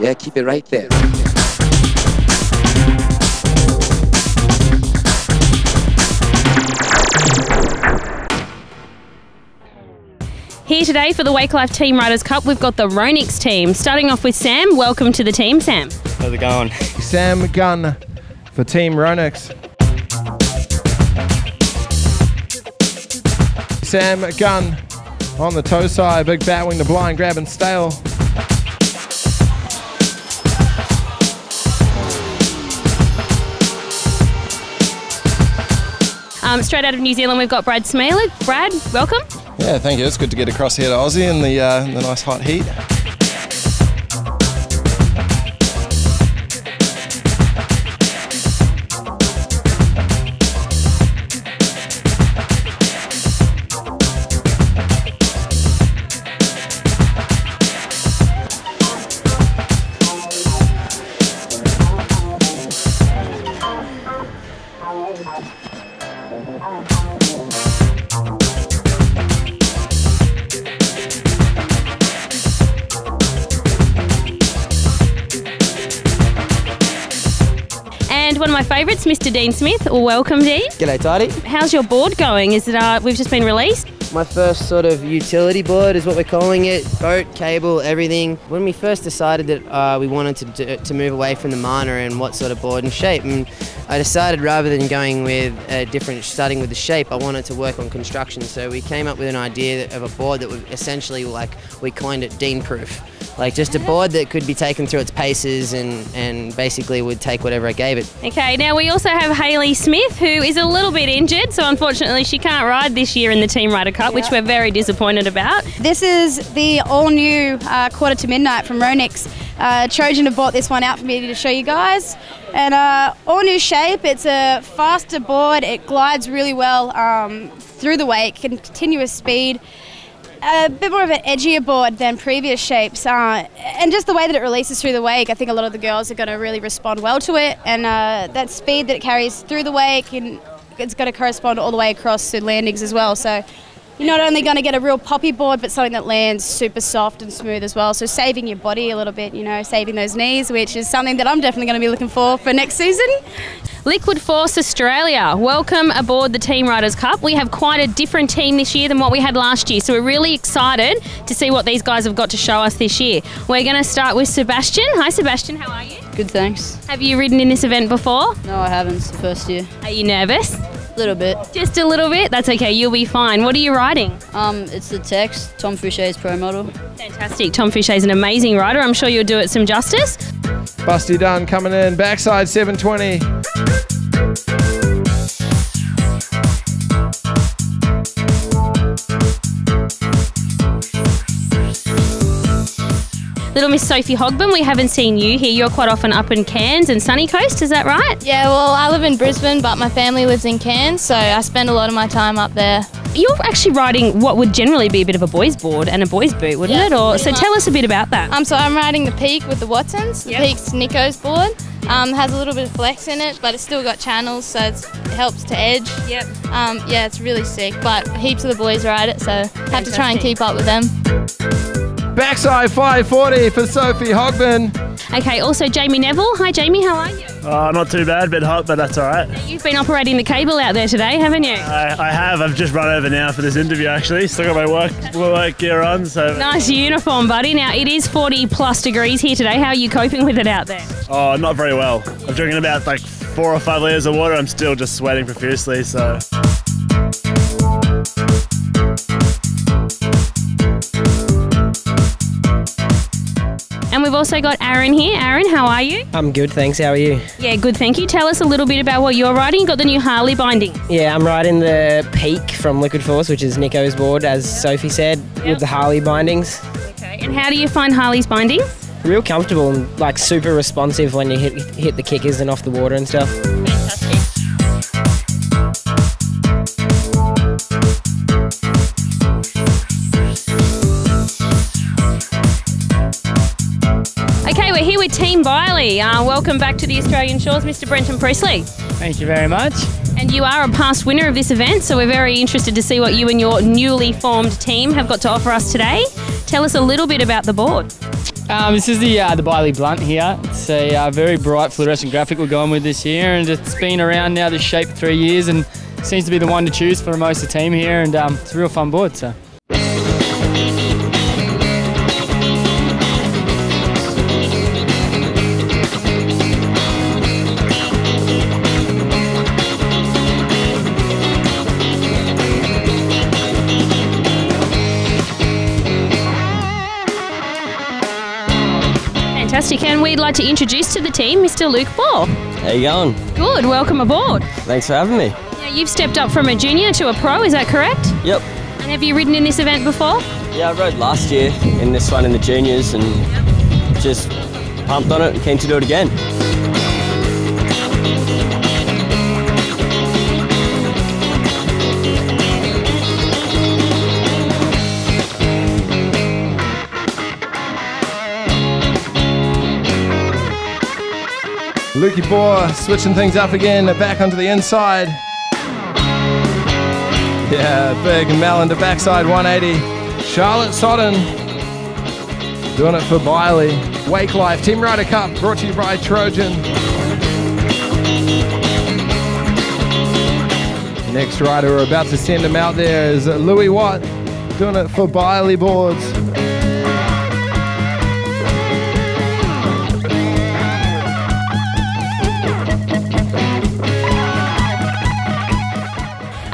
Yeah, keep it right there. Here today for the WakeLife Team Riders Cup, we've got the Ronix team. Starting off with Sam. Welcome to the team, Sam. How's it going? Sam Gunn for Team Ronix. Sam Gunn on the toe side, big bat wing to blind, grab and stale. Straight out of New Zealand, we've got Brad Smealer. Brad, welcome. Yeah, thank you. It's good to get across here to Aussie in the nice hot heat. And one of my favourites, Mr. Dean Smith. Welcome, Dean. G'day, Tidy. How's your board going? Is it? We've just been released. My first sort of utility board is what we're calling it. Boat, cable, everything. When we first decided that we wanted to move away from the Mana and what sort of board and shape, and I decided rather than going with starting with the shape, I wanted to work on construction. So we came up with an idea of a board that would essentially, like, we coined it Dean Proof. Like just a board that could be taken through its paces and basically would take whatever I gave it. Okay, now we also have Hayley Smith, who is a little bit injured, so unfortunately she can't ride this year in the Team Rider Cup, which we're very disappointed about. This is the all-new Quarter to Midnight from Ronix. Trojan have bought this one out for me to show you guys. And all new shape, it's a faster board, it glides really well through the wake, continuous speed. A bit more of an edgier board than previous shapes, and just the way that it releases through the wake, I think a lot of the girls are going to really respond well to it, and that speed that it carries through the wake, and it's going to correspond all the way across to landings as well. So you're not only going to get a real poppy board, but something that lands super soft and smooth as well. So saving your body a little bit, you know, saving those knees, which is something that I'm definitely going to be looking for next season. Liquid Force Australia, welcome aboard the Team Riders Cup. We have quite a different team this year than what we had last year, so we're really excited to see what these guys have got to show us this year. We're going to start with Sebastian. Hi Sebastian, how are you? Good, thanks. Have you ridden in this event before? No, I haven't. It's the first year. Are you nervous? A little bit. Just a little bit? That's okay, you'll be fine. What are you riding? It's the Tex, Tom Fouché's pro model. Fantastic. Tom Fouché's an amazing rider. I'm sure you'll do it some justice. Busty Dunn coming in, backside 720. Little Miss Sophie Hogben, we haven't seen you here. You're quite often up in Cairns and Sunny Coast, is that right? Yeah, well, I live in Brisbane, but my family lives in Cairns, so I spend a lot of my time up there. You're actually riding what would generally be a bit of a boys' board and a boys' boot, wouldn't it? Or so tell us a bit about that. So I'm riding the Peak with the Watsons. The Peak's Nico's board. Has a little bit of flex in it, but it's still got channels, so it helps to edge. Yep. Yeah, it's really sick, but heaps of the boys ride it, so have to try and keep up with them. Backside 540 for Sophie Hogben. Okay, also Jamie Neville. Hi Jamie, how are you? Not too bad, a bit hot, but that's all right. You've been operating the cable out there today, haven't you? I have. I've just run over now for this interview, actually. Still got my work gear on. So nice uniform, buddy. Now, it is 40 plus degrees here today. How are you coping with it out there? Oh, not very well. I'm drinking about like 4 or 5 litres of water. I'm still just sweating profusely, so... And we've also got Aaron here. Aaron, how are you? I'm good, thanks. How are you? Yeah, good, thank you. Tell us a little bit about what you're riding. You got the new Harley binding. Yeah, I'm riding the Peak from Liquid Force, which is Nico's board, as Sophie said, with the Harley bindings. Okay, and how do you find Harley's binding? Real comfortable and like super responsive when you hit the kickers and off the water and stuff. Fantastic. Okay, we're here with Team Biley. Welcome back to the Australian Shores, Mr. Brenton Priestley. Thank you very much. And you are a past winner of this event, so we're very interested to see what you and your newly formed team have got to offer us today. Tell us a little bit about the board. This is the Biley Blunt here. It's a very bright fluorescent graphic we're going with this year, and it's been around now, this shape, for 3 years, and seems to be the one to choose for most of the team here, and it's a real fun board. So. Fantastic, and we'd like to introduce to the team Mr. Luke Ball. How you going? Good, welcome aboard. Thanks for having me. Now, you've stepped up from a junior to a pro, is that correct? Yep. And have you ridden in this event before? Yeah, I rode last year in this one in the juniors and just pumped on it and keen to do it again. Lukey Boar switching things up again, back onto the inside. Yeah, big Melon to backside 180. Charlotte Sodden doing it for Biley. WakeLife Team Rider Cup brought to you by Trojan. Next rider we're about to send him out there is Louis Watt doing it for Biley Boards.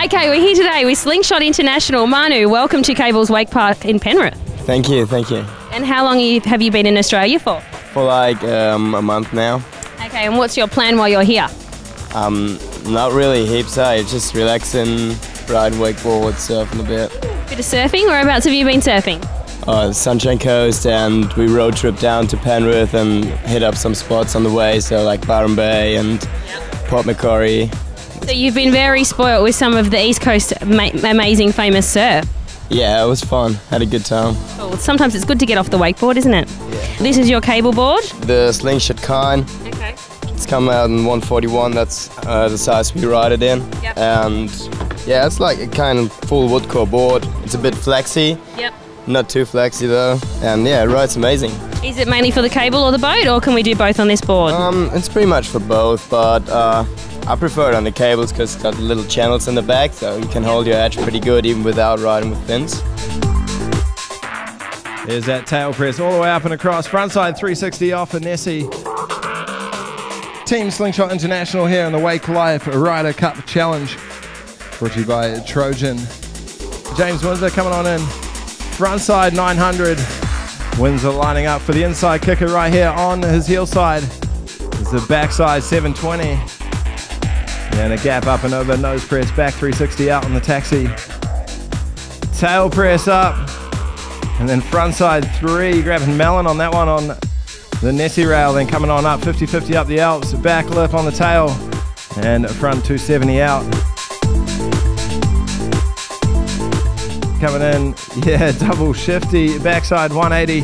Okay, we're here today with Slingshot International. Manu, welcome to Cable's Wake Park in Penrith. Thank you, thank you. And how long have you been in Australia for? For like a month now. Okay, and what's your plan while you're here? Not really heaps, just relaxing, riding wakeboard, surfing a bit. Bit of surfing? Whereabouts have you been surfing? Sunshine Coast, and we road trip down to Penrith and hit up some spots on the way, so like Byron Bay and Port Macquarie. So you've been very spoilt with some of the East Coast amazing famous surf. Yeah, it was fun. Had a good time. Cool. Sometimes it's good to get off the wakeboard, isn't it? Yeah. This is your cable board? The Slingshot Kine. Okay. It's come out in 141. That's the size we ride it in. Yep. And yeah, it's like a kind of full wood core board. It's a bit flexy. Yep. Not too flexy though. And yeah, it rides amazing. Is it mainly for the cable or the boat, or can we do both on this board? It's pretty much for both, but I prefer it on the cables because it's got little channels in the back, so you can hold your edge pretty good even without riding with fins. There's that tail press all the way up and across. Frontside 360 off for Nessie. Team Slingshot International here in the WakeLife Ryder Cup Challenge. Brought to you by Trojan. James Windsor coming on in. Frontside 900. Windsor lining up for the inside kicker right here on his heel side. There's the backside 720. And a gap up and over, nose press, back 360 out on the taxi. Tail press up. And then frontside 3, grabbing Melon on that one on the Nessie rail, then coming on up 50-50 up the Alps, back lip on the tail, and front 270 out. Coming in, yeah, double shifty, backside 180.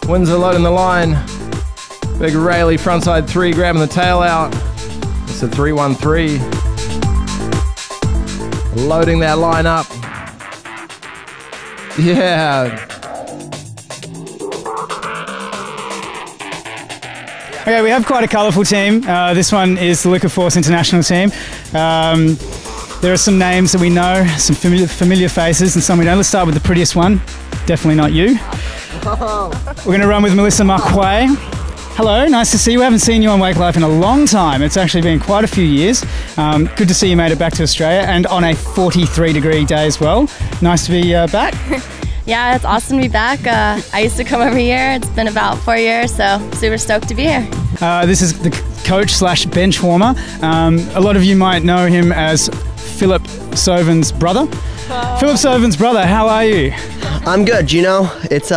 Windsor loading the line. Big Rayleigh frontside 3, grabbing the tail out. It's a 313. Loading that line up. Yeah. Okay, we have quite a colourful team. This one is the Luka Force International team. There are some names that we know, some familiar faces, and some we don't. Let's start with the prettiest one. Definitely not you. We're going to run with Melissa Marquet. Hello, nice to see you. We haven't seen you on WakeLife in a long time. It's actually been quite a few years. Good to see you made it back to Australia, and on a 43-degree day as well. Nice to be back. Yeah, it's awesome to be back. I used to come every year. It's been about 4 years, so super stoked to be here. This is the coach / bench warmer. A lot of you might know him as Philip Soven's brother. Philip Soven's brother, how are you? I'm good. You know, it's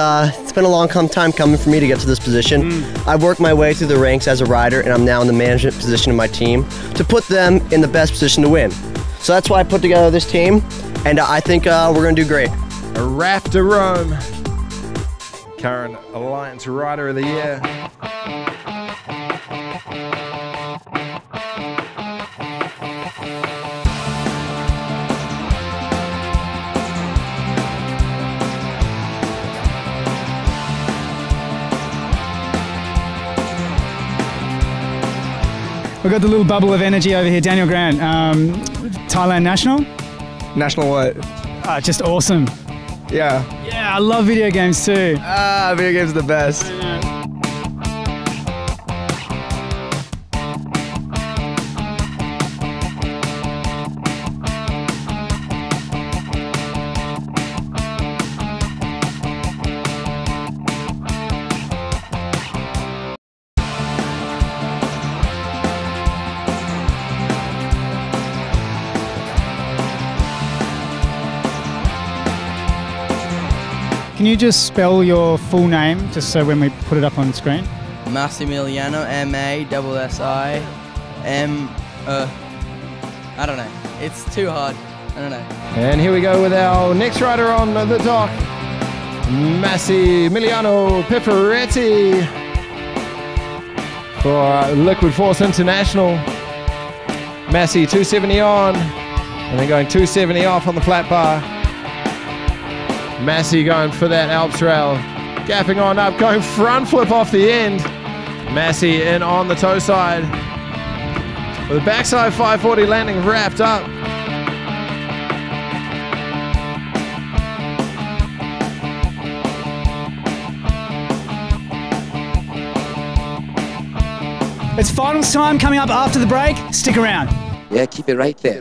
been a long time coming for me to get to this position. I've worked my way through the ranks as a rider, and I'm now in the management position of my team to put them in the best position to win. So that's why I put together this team, and I think we're going to do great. A Rafter Rome, current Alliance Rider of the Year. We've got the little bubble of energy over here, Daniel Grant, Thailand national. National what? Just awesome. Yeah. Yeah, I love video games too. Video games are the best. Can you just spell your full name, just so when we put it up on screen? Massimiliano, M-A-S-S-I, I don't know. It's too hard. I don't know. And here we go with our next rider on the dock, Massimiliano Piperetti for Liquid Force International. Massi 270 on, and then going 270 off on the flat bar. Massi going for that Alps rail, gapping on up, going front flip off the end. Massi in on the toe side with a backside 540 landing wrapped up. It's finals time coming up after the break. Stick around. Yeah, keep it right there.